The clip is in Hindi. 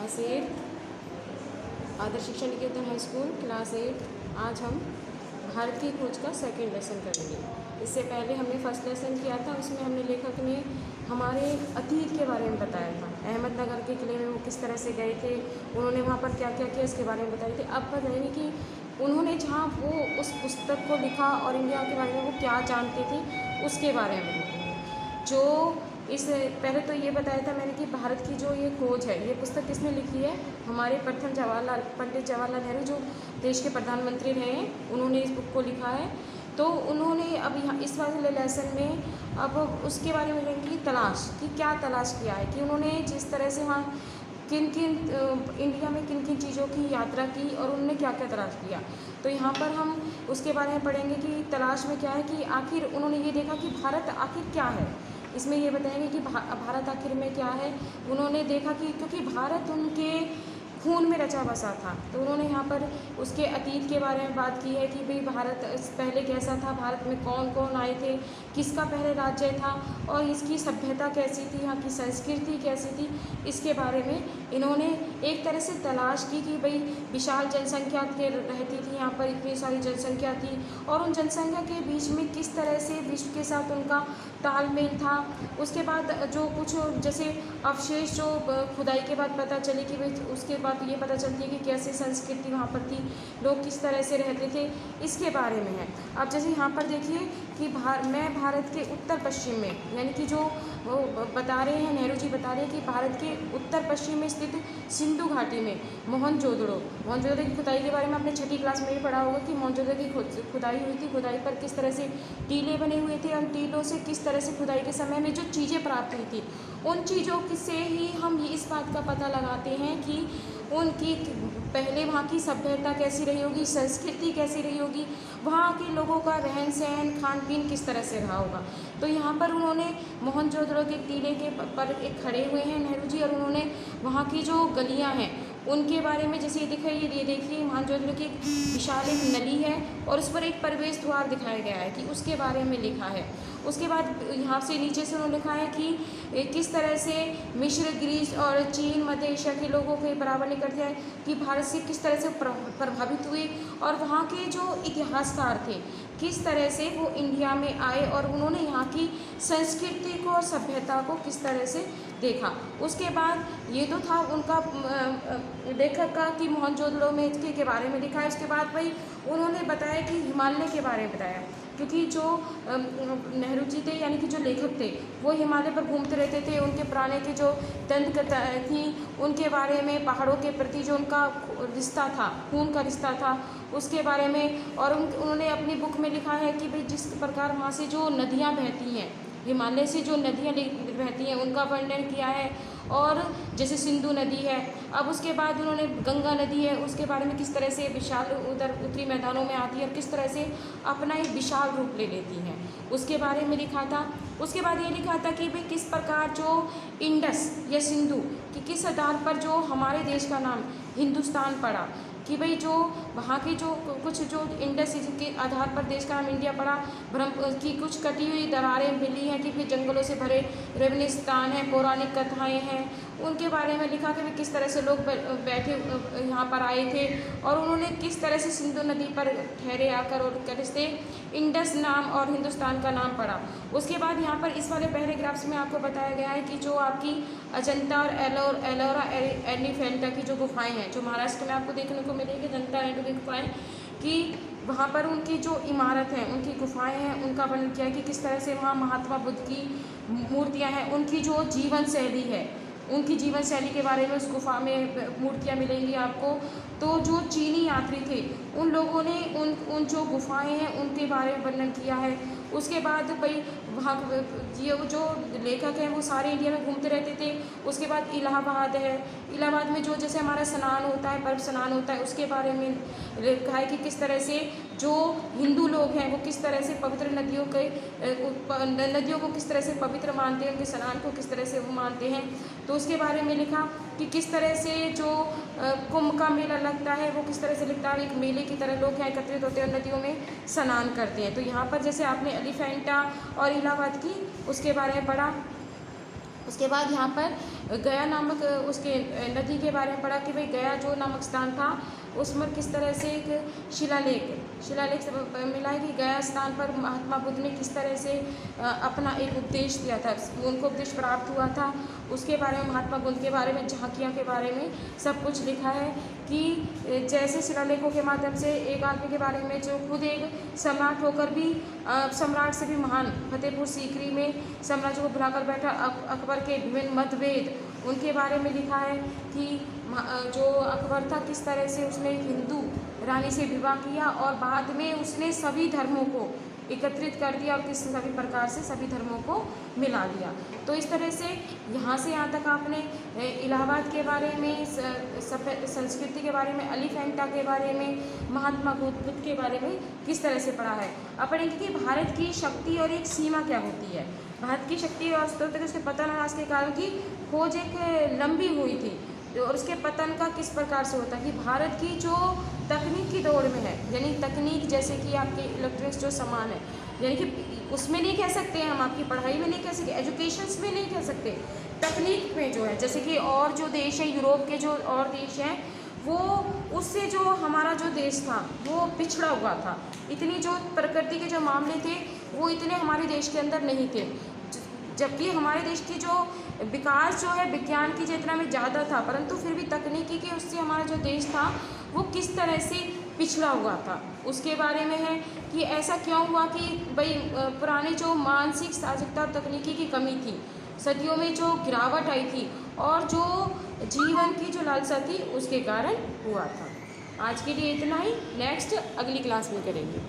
क्लास 8 आदर्श शिक्षा निकेतन हाई स्कूल क्लास 8। आज हम भारत की खोज का सेकंड लेसन करेंगे। इससे पहले हमने फर्स्ट लेसन किया था, उसमें हमने लेखक ने हमारे अतीत के बारे में बताया था। अहमदनगर के किले में वो किस तरह से गए थे, उन्होंने वहाँ पर क्या क्या किया इसके बारे में बताए थे। अब बताएंगे कि उन्होंने जहाँ वो उस पुस्तक को लिखा और इंडिया के बारे में वो क्या जानते थे उसके बारे में लिखेंगे। जो इस पहले तो ये बताया था मैंने कि भारत की जो ये खोज है, ये पुस्तक किसने लिखी है? हमारे प्रथम पंडित जवाहरलाल नेहरू, जो देश के प्रधानमंत्री रहे हैं, उन्होंने इस बुक को लिखा है। तो उन्होंने अब यहाँ इस वाले लेसन में अब उसके बारे में लेंगे कि तलाश कि क्या तलाश किया है, कि उन्होंने जिस तरह से वहाँ किन किन इंडिया में किन किन चीज़ों की यात्रा की और उन्होंने क्या क्या तलाश किया। तो यहाँ पर हम उसके बारे में पढ़ेंगे कि तलाश में क्या है, कि आखिर उन्होंने ये देखा कि भारत आखिर क्या है। इसमें ये बताएंगे कि भारत आखिर में क्या है। उन्होंने देखा कि क्योंकि भारत उनके खून में रचा बसा था, तो उन्होंने यहाँ पर उसके अतीत के बारे में बात की है कि भाई भारत पहले कैसा था, भारत में कौन कौन आए थे, किसका पहले राज्य था और इसकी सभ्यता कैसी थी, यहाँ की संस्कृति कैसी थी। इसके बारे में इन्होंने एक तरह से तलाश की कि भाई विशाल जनसंख्या के रहती थी यहाँ पर, इतनी सारी जनसंख्या थी और उन जनसंख्या के बीच में किस तरह से विश्व के साथ उनका तालमेल था। उसके बाद जो कुछ जैसे अवशेष जो खुदाई के बाद पता चली कि भाई उसके बाद ये पता चलती है कि कैसे संस्कृति वहाँ पर थी, लोग किस तरह से रहते थे, इसके बारे में है। अब जैसे यहाँ पर देखिए कि मैं भारत के उत्तर पश्चिम में, यानी कि जो वो बता रहे हैं, नेहरू जी बता रहे हैं कि भारत के उत्तर पश्चिम में स्थित सिंधु घाटी में मोहनजोदड़ो की खुदाई के बारे में आपने छठी क्लास में भी पढ़ा होगा कि मोहनजोदड़ो की खुदाई हुई थी। खुदाई पर किस तरह से टीले बने हुए थे और टीलों से किस तरह से खुदाई के समय में जो चीज़ें प्राप्त हुई थी, उन चीज़ों से ही हम ये इस बात का पता लगाते हैं कि उनकी पहले वहाँ की सभ्यता कैसी रही होगी, संस्कृति कैसी रही होगी, वहाँ के लोगों का रहन सहन खान पीन किस तरह से रहा होगा। तो यहाँ पर उन्होंने मोहनजोदड़ो के टीले के पर एक खड़े हुए हैं नेहरू जी, और उन्होंने वहाँ की जो गलियाँ हैं उनके बारे में, जैसे ये देखिए मोहनजोदड़ो की विशाल एक नली है और उस पर एक प्रवेश द्वार दिखाया गया है कि उसके बारे में लिखा है। उसके बाद यहाँ से नीचे से उन्होंने लिखा है कि किस तरह से मिस्र, ग्रीस और चीन, मध्य एशिया के लोगों के बराबर नहीं करते हैं, कि भारत से किस तरह से प्रभावित हुए और वहाँ के जो इतिहासकार थे किस तरह से वो इंडिया में आए और उन्होंने यहाँ की संस्कृति को और सभ्यता को किस तरह से देखा। उसके बाद ये तो था उनका लेखक का कि मोहनजोदड़ो में के बारे में लिखा है। उसके बाद भाई उन्होंने बताया कि हिमालय के बारे में बताया, क्योंकि जो नेहरू जी थे यानी कि जो लेखक थे वो हिमालय पर घूमते रहते थे, उनके पुराने की जो दंत थी उनके बारे में, पहाड़ों के प्रति जो उनका रिश्ता था, खून का रिश्ता था, उसके बारे में। और उन्होंने अपनी बुक में लिखा है कि भाई जिस प्रकार वहाँ से जो नदियाँ बहती हैं, हिमालय से जो नदियाँ बहती हैं उनका वर्णन किया है। और जैसे सिंधु नदी है, अब उसके बाद उन्होंने गंगा नदी है उसके बारे में किस तरह से विशाल उधर उत्तरी मैदानों में आती है और किस तरह से अपना एक विशाल रूप ले लेती हैं, उसके बारे में लिखा था। उसके बाद ये लिखा था कि भाई किस प्रकार जो इंडस या सिंधु कि किस आधार पर जो हमारे देश का नाम हिंदुस्तान पड़ा, कि भाई जो वहाँ की जो कुछ जो इंडस के आधार पर देश का नाम इंडिया पड़ा, ब्रह्म की कुछ कटी हुई दरारें मिली हैं कि फिर जंगलों से भरे रेगिस्तान है, पौराणिक कथाएं हैं, उनके बारे में लिखा कि वे किस तरह से लोग बैठे यहाँ पर आए थे और उन्होंने किस तरह से सिंधु नदी पर ठहरे आकर और कैसे इंडस नाम और हिंदुस्तान का नाम पड़ा। उसके बाद यहाँ पर इस वाले पैराग्राफ्स में आपको बताया गया है कि जो आपकी अजंता और एलोरा एलिफेंटा की जो गुफाएं हैं, जो महाराष्ट्र में आपको देखने को मिलेगी, अजंता एलोरा की गुफाएं, कि वहाँ पर उनकी जो इमारत हैं, उनकी गुफाएं हैं, उनका वर्णन किया है कि किस तरह से वहाँ महात्मा बुद्ध की मूर्तियाँ हैं, उनकी जो जीवन शैली है, उनकी जीवन शैली के बारे में उस गुफा में मूर्तियाँ मिलेंगी आपको। तो जो चीनी यात्री थे उन लोगों ने उन जो गुफाएं हैं उनके बारे में वर्णन किया है। उसके बाद भाई वहाँ ये जो लेखक हैं वो सारे इंडिया में घूमते रहते थे। उसके बाद इलाहाबाद है, इलाहाबाद में जो जैसे हमारा स्नान होता है, पर्व स्नान होता है, उसके बारे में लिखा है कि किस तरह से जो हिंदू लोग हैं वो किस तरह से पवित्र नदियों को किस तरह से पवित्र मानते हैं, उनके स्नान को किस तरह से वो मानते हैं। तो उसके बारे में लिखा कि किस तरह से जो कुंभ का मेला लगता है वो किस तरह से लगता है, एक मेले की तरह लोग यहाँ एकत्रित होते हैं और नदियों में स्नान करते हैं। तो यहाँ पर जैसे आपने एलिफेंटा और इलाहाबाद की उसके बारे में पढ़ा। उसके बाद यहाँ पर गया नामक उसके नदी के बारे में पढ़ा कि भाई गया जो नामक स्थान था उसमें किस तरह से एक शिलालेख से मिला है कि गया स्थान पर महात्मा बुद्ध ने किस तरह से अपना एक उपदेश दिया था, उनको उपदेश प्राप्त हुआ था, उसके बारे में महात्मा बुद्ध के बारे में, झांकियाँ के बारे में सब कुछ लिखा है। कि जैसे शिलालेखों के माध्यम से एक आदमी के बारे में जो खुद एक सम्राट होकर भी सम्राट से भी महान फतेहपुर सीकरी में साम्राज्य को भुलाकर बैठा अकबर के विभिन्न मतभेद उनके बारे में लिखा है कि जो अकबर था किस तरह से उसने एक हिंदू रानी से विवाह किया और बाद में उसने सभी धर्मों को एकत्रित कर दिया और किस सभी प्रकार से सभी धर्मों को मिला दिया। तो इस तरह से यहाँ से यहाँ तक आपने इलाहाबाद के बारे में, संस्कृति के बारे में, एलिफेंटा के बारे में, महात्मा बुद्ध के बारे में किस तरह से पढ़ा है। अब पढ़ेंगे कि भारत की शक्ति और एक सीमा क्या होती है। भारत की शक्ति और स्त्रोत उसके पतन ह्रास के कारण की खोज एक लंबी हुई थी और उसके पतन का किस प्रकार से होता है कि भारत की जो तकनीक की दौड़ में है, यानी तकनीक जैसे कि आपके इलेक्ट्रॉनिक्स जो सामान है, यानी कि उसमें नहीं कह सकते हैं हम, आपकी पढ़ाई में नहीं कह सकते, एजुकेशंस में नहीं कह सकते, तकनीक में जो है, जैसे कि और जो देश है यूरोप के जो और देश हैं वो उससे जो हमारा जो देश था वो पिछड़ा हुआ था। इतनी जो प्रकृति के जो मामले थे वो इतने हमारे देश के अंदर नहीं थे, जबकि हमारे देश की जो विकास जो है विज्ञान की जितना में ज़्यादा था, परंतु फिर भी तकनीकी के उससे हमारा जो देश था वो किस तरह से पिछड़ा हुआ था उसके बारे में है कि ऐसा क्यों हुआ कि भाई पुराने जो मानसिक साहसिकता और तकनीकी की कमी थी, सदियों में जो गिरावट आई थी और जो जीवन की जो लालसा थी उसके कारण हुआ था। आज के लिए इतना ही, नेक्स्ट अगली क्लास में करेंगे।